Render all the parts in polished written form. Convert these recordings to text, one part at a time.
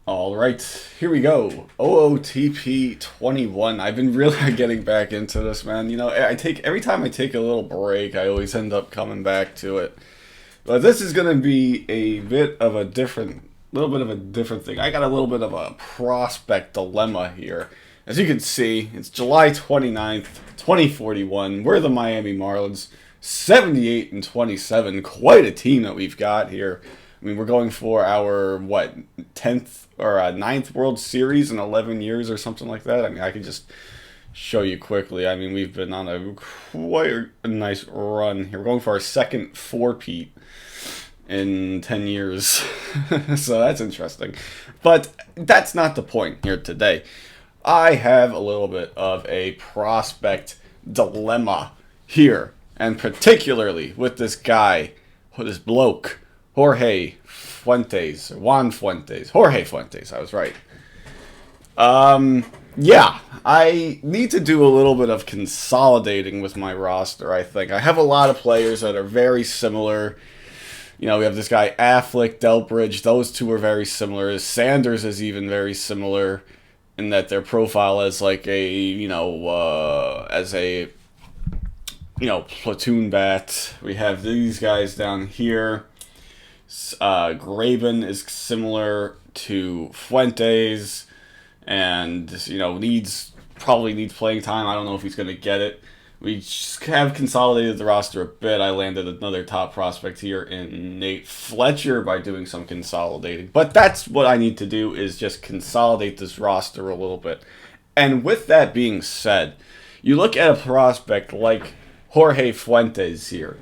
All right, here we go. OOTP 21. I've been really getting back into this, man. Every time I take a little break, I always end up coming back to it. But this is going to be a little bit of a different thing. I got a little bit of a prospect dilemma here. As you can see, it's July 29th, 2041. We're the Miami Marlins, 78 and 27. Quite a team that we've got here. I mean, we're going for our, 10th or ninth World Series in 11 years or something like that. I mean, I can just show you quickly. I mean, we've been on quite a nice run here. We're going for our second four-peat in 10 years. So that's interesting. But that's not the point here today. I have a little bit of a prospect dilemma here, and particularly with this guy, this bloke, Jorge Fuentes, Jorge Fuentes, I was right. Yeah, I need to do a little bit of consolidating with my roster, I think. I have a lot of players that are very similar. We have this guy Affleck, Delbridge, those two are very similar. Sanders is even very similar in that their profile as like a, platoon bat. We have these guys down here. Graben is similar to Fuentes, and probably needs playing time. I don't know if he's going to get it. We just have consolidated the roster a bit. I landed another top prospect here in Nate Fletcher by doing some consolidating. But that's what I need to do, is just consolidate this roster a little bit. And with that being said, you look at a prospect like Jorge Fuentes here,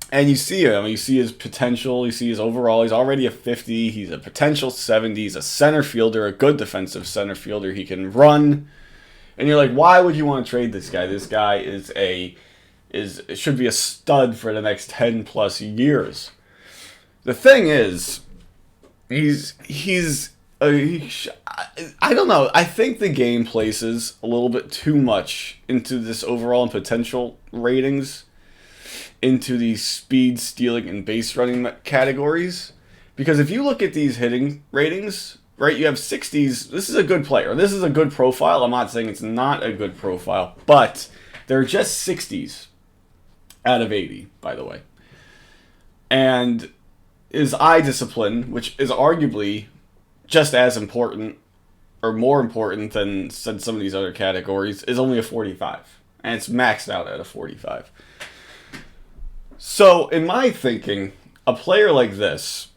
and you see him, you see his potential, you see his overall, he's already a 50, he's a potential 70, he's a center fielder, a good defensive center fielder, he can run, and you're like, why would you want to trade this guy? This guy should be a stud for the next 10 plus years. The thing is, I don't know, I think the game places a little bit too much into this overall and potential ratings, into the speed, stealing, and base running categories. Because if you look at these hitting ratings, right, you have 60s. This is a good player. This is a good profile. I'm not saying it's not a good profile, but they're just 60s out of 80, by the way. And his eye discipline, which is arguably just as important or more important than some of these other categories, is only a 45. And it's maxed out at a 45. So, in my thinking, a player like this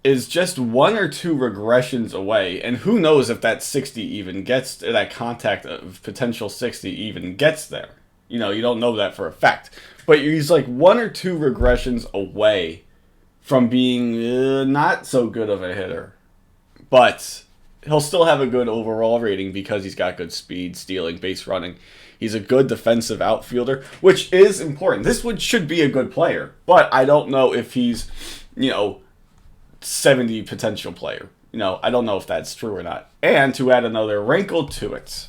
is just one or two regressions away, and who knows if that 60 even gets, that contact of potential 60 even gets there. You don't know that for a fact. But he's like one or two regressions away from being not so good of a hitter. But he'll still have a good overall rating because he's got good speed, stealing, base running. He's a good defensive outfielder, which is important. This should be a good player, but I don't know if he's, 70 potential player. I don't know if that's true or not. And to add another wrinkle to it,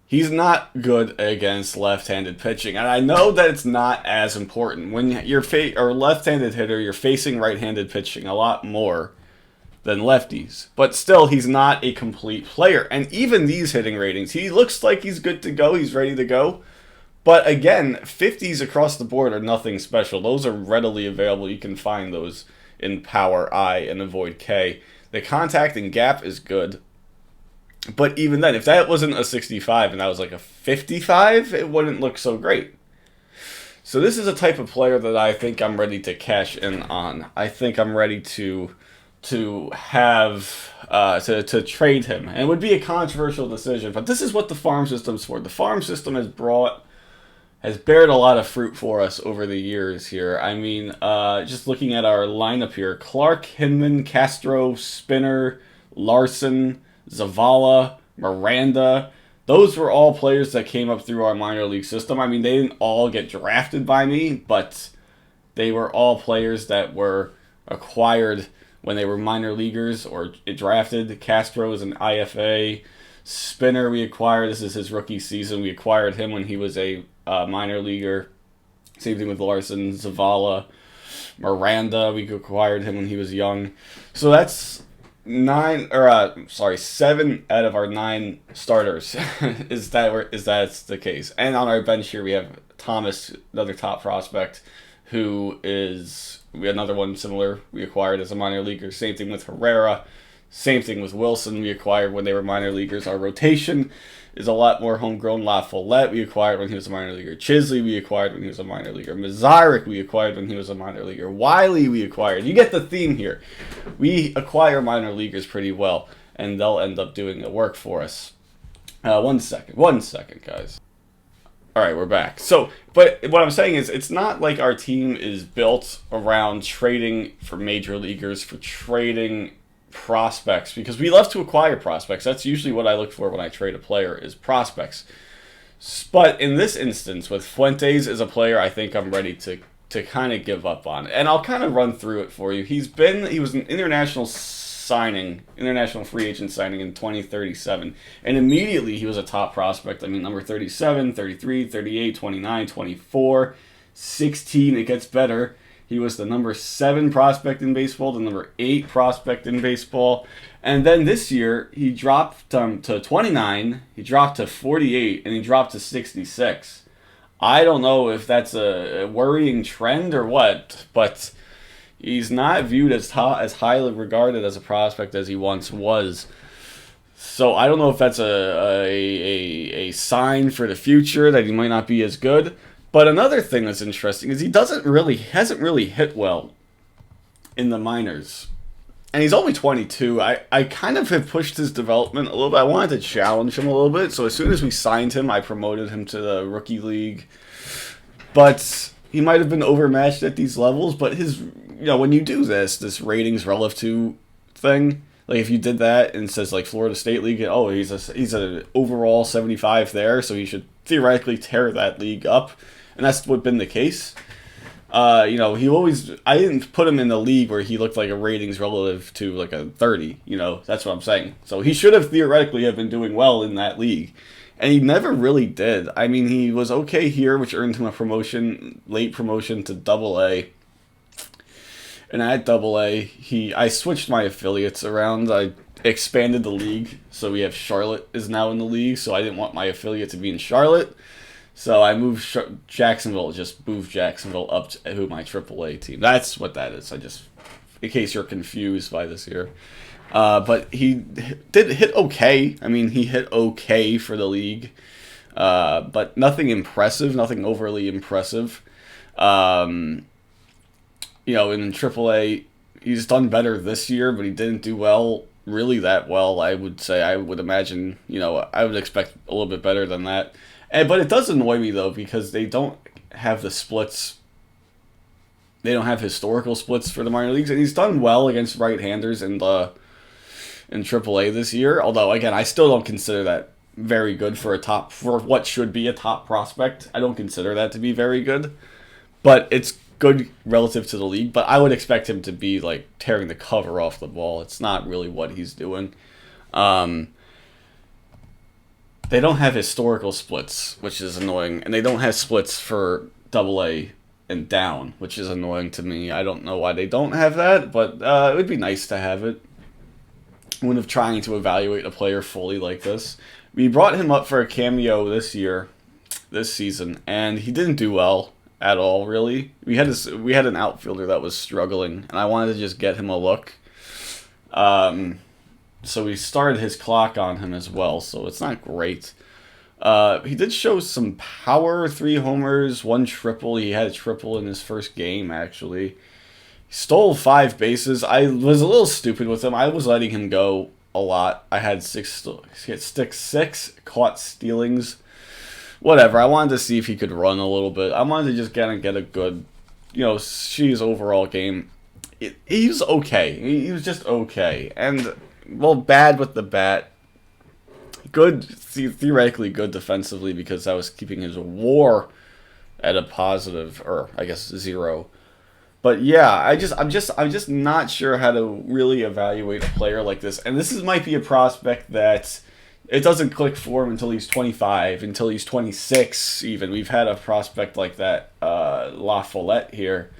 he's not good against left-handed pitching. And I know that it's not as important. When you're a left-handed hitter, you're facing right-handed pitching a lot more than lefties. But still, he's not a complete player. And even these hitting ratings, he looks like he's good to go. He's ready to go. But again, 50s across the board are nothing special. Those are readily available. You can find those in Power I and Avoid K. The contact and gap is good. But even then, if that wasn't a 65 and that was like a 55, it wouldn't look so great. So this is a type of player that I think I'm ready to cash in on. I think I'm ready to trade him. And it would be a controversial decision, but this is what the farm system's for. The farm system has bared a lot of fruit for us over the years here. I mean, just looking at our lineup here, Clark, Hinman, Castro, Spinner, Larson, Zavala, Miranda. Those were all players that came up through our minor league system. I mean, they didn't all get drafted by me, but they were all players that were acquired when they were minor leaguers or drafted. Castro is an IFA. Spinner we acquired. This is his rookie season. We acquired him when he was a minor leaguer. Same thing with Larson, Zavala, Miranda. We acquired him when he was young. So that's nine or sorry, 7 out of our 9 starters is that's the case. And on our bench here we have Thomas, another top prospect, who is another one similar we acquired as a minor leaguer. Same thing with Herrera. Same thing with Wilson. We acquired when they were minor leaguers. Our rotation is a lot more homegrown. La Follette we acquired when he was a minor leaguer. Chisley we acquired when he was a minor leaguer. Mazzarek we acquired when he was a minor leaguer. Wiley we acquired. You get the theme here. We acquire minor leaguers pretty well, and they'll end up doing the work for us. 1 second, guys. All right, we're back. So, but what I'm saying is, it's not like our team is built around trading for major leaguers, for trading prospects, because we love to acquire prospects. That's usually what I look for when I trade a player, is prospects. But in this instance, with Fuentes as a player, I think I'm ready to kind of give up on. And I'll kind of run through it for you. He was an international free agent signing in 2037. And immediately he was a top prospect. I mean, number 37, 33, 38, 29, 24, 16. It gets better. He was the number 7 prospect in baseball, the number 8 prospect in baseball. And then this year, he dropped to 29, he dropped to 48, and he dropped to 66. I don't know if that's a worrying trend or what, but he's not viewed as highly regarded as a prospect as he once was. So I don't know if that's a sign for the future that he might not be as good. But another thing that's interesting is he hasn't really hit well in the minors. And he's only 22. I kind of have pushed his development a little bit. I wanted to challenge him a little bit. So as soon as we signed him, I promoted him to the rookie league. But he might have been overmatched at these levels. But when you do this ratings relative to thing, like if you did that and it says like Florida State League, oh, he's an overall 75 there, so he should theoretically tear that league up. And that's what been the case. I didn't put him in the league where he looked like a ratings relative to like a 30. That's what I'm saying. So he should have theoretically have been doing well in that league. And he never really did. I mean, he was okay here, which earned him a late promotion to Double-A. And at Double-A, I switched my affiliates around. I expanded the league. So we have Charlotte is now in the league. So I didn't want my affiliate to be in Charlotte. So I moved Jacksonville up to my AAA team. That's what that is. In case you're confused by this here. But he did hit okay. I mean, he hit okay for the league. But nothing impressive, nothing overly impressive. In AAA, he's done better this year, but he didn't do really that well, I would say. I would imagine, I would expect a little bit better than that. But it does annoy me, though, because they don't have the splits. They don't have historical splits for the minor leagues. And he's done well against right-handers in AAA this year. Although, again, I still don't consider that very good for what should be a top prospect. I don't consider that to be very good. But it's good relative to the league. But I would expect him to be, like, tearing the cover off the ball. It's not really what he's doing. They don't have historical splits, which is annoying. And they don't have splits for Double-A and down, which is annoying to me. I don't know why they don't have that, but it would be nice to have it. When of trying to evaluate a player fully like this. We brought him up for a cameo this season, and he didn't do well at all, really. We had an outfielder that was struggling, and I wanted to just get him a look. So we started his clock on him as well, so it's not great. He did show some power, 3 homers, 1 triple. He had a triple in his first game, actually. He stole 5 bases. I was a little stupid with him. I was letting him go a lot. I had 6 caught stealings. Whatever. I wanted to see if he could run a little bit. I wanted to just get a good, see his overall game. He was okay. He was just okay. And, bad with the bat. Good, theoretically good defensively because I was keeping his WAR at a positive, or I guess 0. But yeah, I'm just not sure how to really evaluate a player like this. And this might be a prospect that it doesn't click for him until he's 25, until he's 26 even. We've had a prospect like that, La Follette here.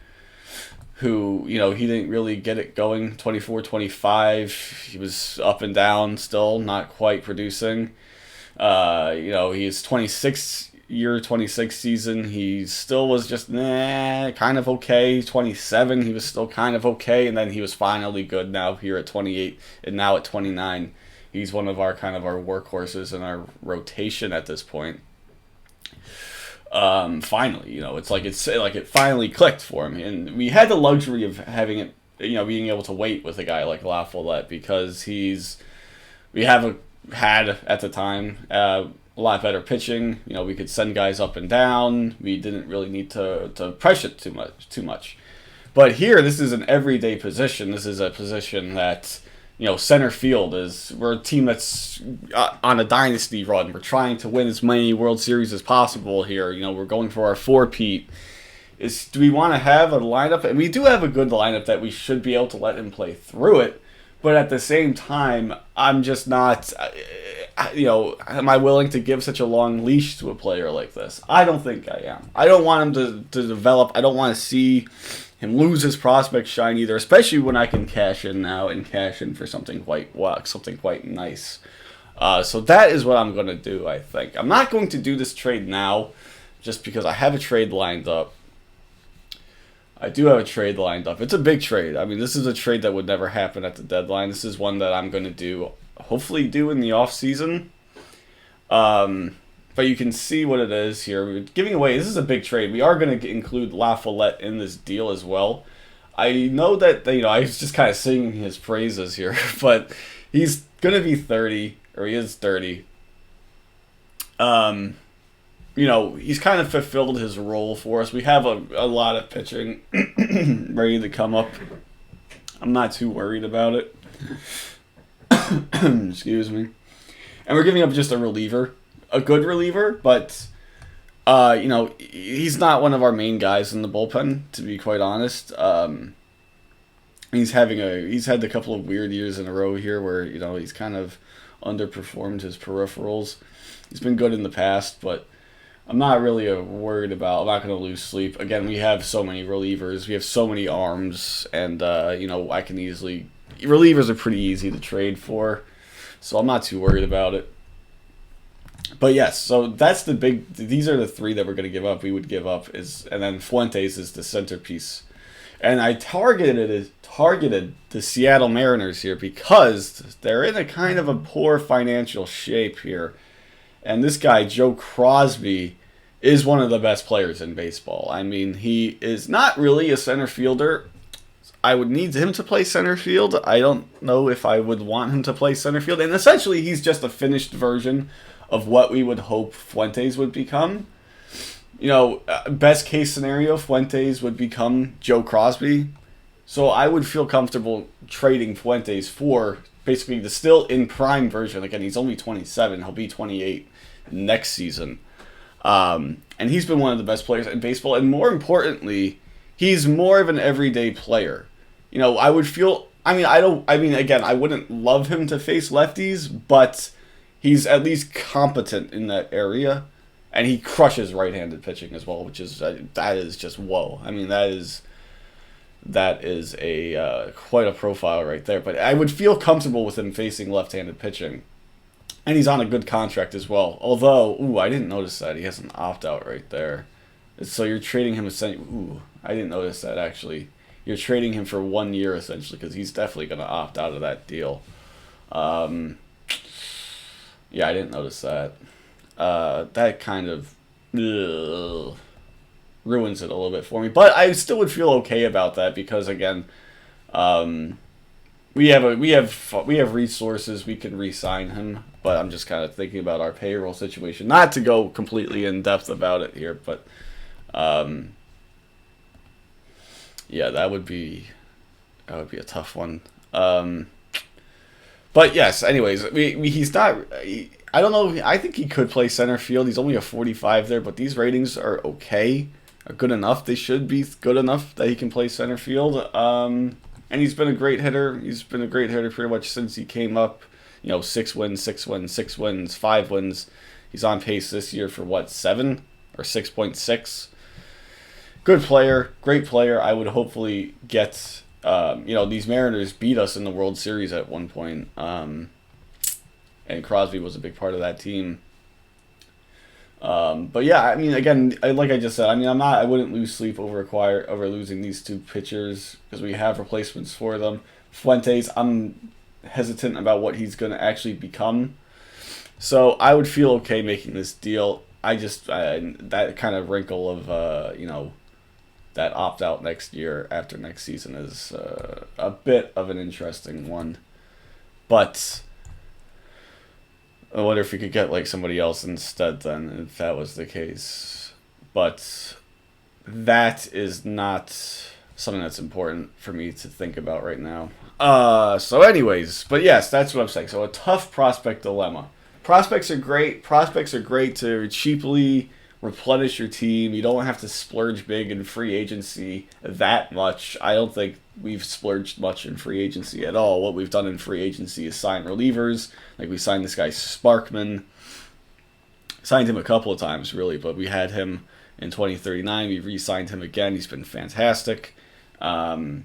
who, he didn't really get it going. 24, 25, he was up and down still, not quite producing. He's 26 season. He still was just kind of okay. 27, he was still kind of okay, and then he was finally good now here at 28, and now at 29. He's one of our our workhorses in our rotation at this point. Finally, it's like it finally clicked for him, and we had the luxury of having it, being able to wait with a guy like La Follette because had at the time a lot better pitching. We could send guys up and down. We didn't really need to press it too much. But here, this is an everyday position. This is a position that, center field we're a team that's on a dynasty run. We're trying to win as many World Series as possible here. We're going for our four-peat. Do we want to have a lineup? And we do have a good lineup that we should be able to let him play through it. But at the same time, I'm just not, am I willing to give such a long leash to a player like this? I don't think I am. I don't want him to develop. I don't want to see him lose his prospect shine either, especially when I can cash in now and cash in for something quite nice. So that is what I'm going to do, I think. I'm not going to do this trade now just because I have a trade lined up. I do have a trade lined up. It's a big trade. I mean, this is a trade that would never happen at the deadline. This is one that I'm going to hopefully do in the off season. But you can see what it is here. We're giving away. This is a big trade. We are going to include La Follette in this deal as well. I know that I was just kind of singing his praises here, but he's going to be 30, or he is 30. He's kind of fulfilled his role for us. We have a lot of pitching ready to come up. I'm not too worried about it. Excuse me. And we're giving up just a reliever. A good reliever, but, he's not one of our main guys in the bullpen, to be quite honest. He's had a couple of weird years in a row here where, he's kind of underperformed his peripherals. He's been good in the past, but I'm not really worried about. I'm not going to lose sleep. Again, we have so many relievers. We have so many arms, and I can easily. Relievers are pretty easy to trade for, so I'm not too worried about it. But yes, so that's the big. These are the three that we're going to give up. We would give up and then Fuentes is the centerpiece, and I targeted the Seattle Mariners here because they're in a kind of a poor financial shape here. And this guy, Joe Crosby, is one of the best players in baseball. I mean, he is not really a center fielder. I would need him to play center field. I don't know if I would want him to play center field. And essentially, he's just a finished version of what we would hope Fuentes would become. Best case scenario, Fuentes would become Joe Crosby. So I would feel comfortable trading Fuentes for basically the still in prime version. Again, he's only 27. He'll be 28 next season. And he's been one of the best players in baseball. And more importantly, he's more of an everyday player. I would feel... again, I wouldn't love him to face lefties, but he's at least competent in that area. And he crushes right-handed pitching as well, which is... that is just whoa. I mean, that is a quite a profile right there. But I would feel comfortable with him facing left-handed pitching. And he's on a good contract as well. Although, I didn't notice that. He has an opt-out right there. So you're trading him essentially... I didn't notice that, actually. You're trading him for 1 year, essentially, because he's definitely going to opt out of that deal. Yeah, I didn't notice that. That kind of... ruins it a little bit for me, but I still would feel okay about that because again, we have resources. We can re-sign him, but I'm just kind of thinking about our payroll situation. Not to go completely in depth about it here, but yeah, that would be a tough one. But yes, anyways, he's not. I don't know. I think he could play center field. He's only a 45 there, but these ratings are okay. Are good enough. They should be good enough that he can play center field. And he's been a great hitter. He's been a great hitter pretty much since he came up. 6 wins, 6 wins, 6 wins, 5 wins. He's on pace this year for 7 or 6.6. good player, great player. I would hopefully get, these Mariners beat us in the World Series at one point, and Crosby was a big part of that team. But yeah, I mean, again, like I just said, I mean, I wouldn't lose sleep over losing these two pitchers because we have replacements for them. Fuentes, I'm hesitant about what he's going to actually become, so I would feel okay making this deal. I just that kind of wrinkle of that opt out next year after next season is a bit of an interesting one, but I wonder if we could get like somebody else instead then, if that was the case. But that is not something that's important for me to think about right now. So anyways, but yes, that's what I'm saying. So a tough prospect dilemma. Prospects are great. Prospects are great to cheaply replenish your team. You don't have to splurge big in free agency that much. I don't think we've splurged much in free agency at all. What we've done in free agency is sign relievers. Like we signed this guy Sparkman. Signed him a couple of times, really, but we had him in 2039. We re-signed him again. He's been fantastic. Things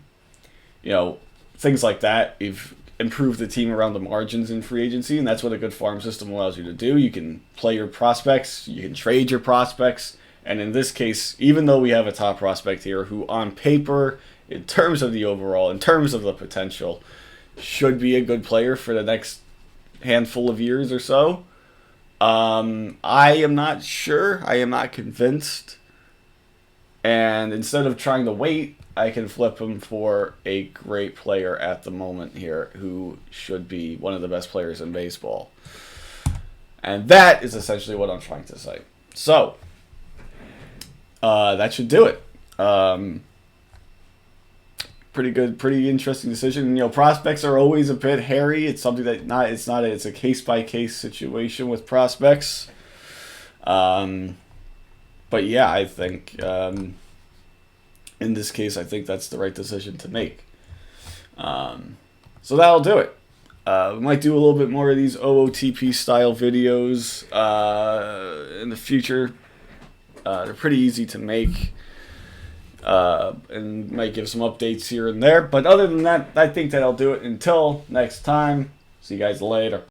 like that. We've improved the team around the margins in free agency, and that's what a good farm system allows you to do. You can play your prospects, you can trade your prospects, and in this case, even though we have a top prospect here who on paper, in terms of the overall, in terms of the potential, should be a good player for the next handful of years or so, I am not sure. I am not convinced. And instead of trying to wait, I can flip him for a great player at the moment here who should be one of the best players in baseball. And that is essentially what I'm trying to say. So, that should do it. Pretty good, pretty interesting decision. Prospects are always a bit hairy. It's something that it's a case-by-case situation with prospects. But yeah, I think in this case, I think that's the right decision to make. So that'll do it. We might do a little bit more of these OOTP style videos in the future. They're pretty easy to make, and might give some updates here and there. But other than that, I think that'll do it. Until next time, see you guys later.